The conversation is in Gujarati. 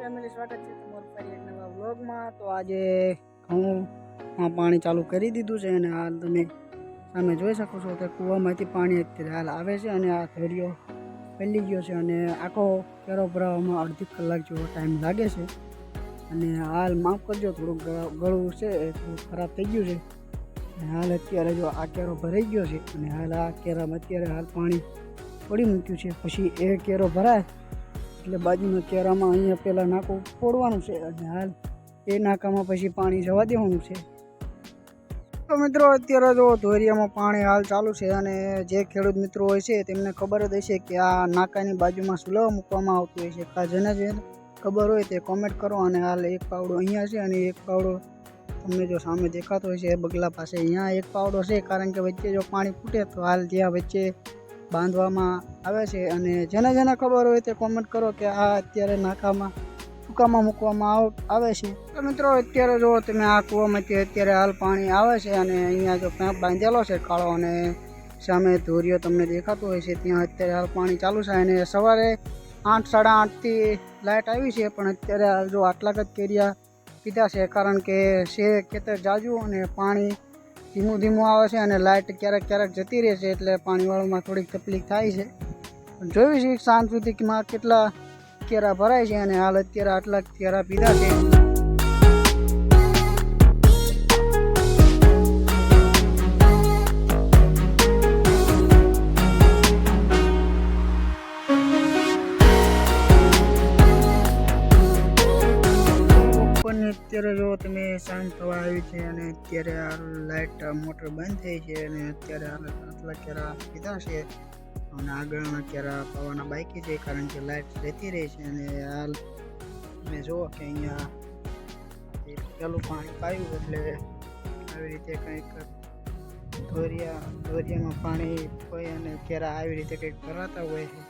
ફેમિલી સ્વાગત છે તમારું ફરી એક નવા વ્લોગમાં। તો આજે ઘઉંમાં પાણી ચાલુ કરી દીધું છે અને હાલ તમે સામે જોઈ શકો છો કે કૂવામાંથી પાણી અત્યારે હાલ આવે છે અને આ ધોરિયો ફેલી ગયો છે અને આખો કેરો ભરાવામાં અડધી કલાક જેવો ટાઈમ લાગે છે અને હાલ માફ કરજો થોડુંક ગળું છે એ થોડું ખરાબ થઈ ગયું છે અને હાલ અત્યારે જો આ કેરો ભરાઈ ગયો છે અને હાલ આ કેરામાં અત્યારે હાલ પાણી છોડી મૂક્યું છે। પછી એ કેરો ભરાય એટલે બાજુના કેરામાં અહીંયા પહેલાં નાકું ફોડવાનું છે અને હાલ એ નાકામાં પછી પાણી જવા દેવાનું છે। તો મિત્રો અત્યારે જો ધોરિયામાં પાણી હાલ ચાલુ છે અને જે ખેડૂત મિત્રો હોય છે તેમને ખબર જ હશે કે આ નાકાની બાજુમાં સુલાવા મૂકવામાં આવતું હોય છે। જેને ખબર હોય તે કોમેન્ટ કરો। અને હાલ એક પાવડો અહીંયા છે અને એક પાવડો તમને જો સામે દેખાતો હોય છે બગલા પાસે અહીંયા એક પાવડો છે, કારણ કે વચ્ચે જો પાણી ફૂટે તો હાલ ત્યાં વચ્ચે બાંધવામાં આવે છે। અને જેને ખબર હોય તે કોમેન્ટ કરો કે આ અત્યારે નાકામાં સૂકામાં મૂકવામાં આવે છે। તો મિત્રો અત્યારે જો તમે આ કૂવામાંથી અત્યારે હાલ પાણી આવે છે અને અહીંયા જો પેપ બાંધેલો છે કાળો અને સામે ધોરિયો તમને દેખાતો હોય છે ત્યાં અત્યારે હાલ પાણી ચાલુ છે। અને સવારે 8 સાડા 8થી લાઇટ આવી છે, પણ અત્યારે હાલ જો આટલા જ કેરિયા પીધા છે, કારણ કે ખેતર જાજુ અને પાણી ધીમું ધીમું આવે છે અને લાઇટ ક્યારેક જતી રહે છે, એટલે પાણીવાળામાં થોડીક તકલીફ થાય છે। જોયું છે સાંજ સુધીમાં કેટલા કેરા ભરાય છે અને હાલ અત્યારે આટલા કેરા પીધા છે। અત્યારે જો તમે સાંજ થવા આવી છે અને અત્યારે હાલ લાઇટ મોટર બંધ થઈ છે અને અત્યારે હાલ આટલા કેરા પીધા છે અને આગળના કેરા પાવાના બાકી છે, કારણ કે લાઇટ જતી રહી છે। અને હાલ તમે જુઓ કે અહીંયા પેલું પાણી પાયું એટલે આવી રીતે કંઈક ધોરિયામાં પાણી હોય અને કેરા આવી રીતે કંઈક ભરાતા હોય છે।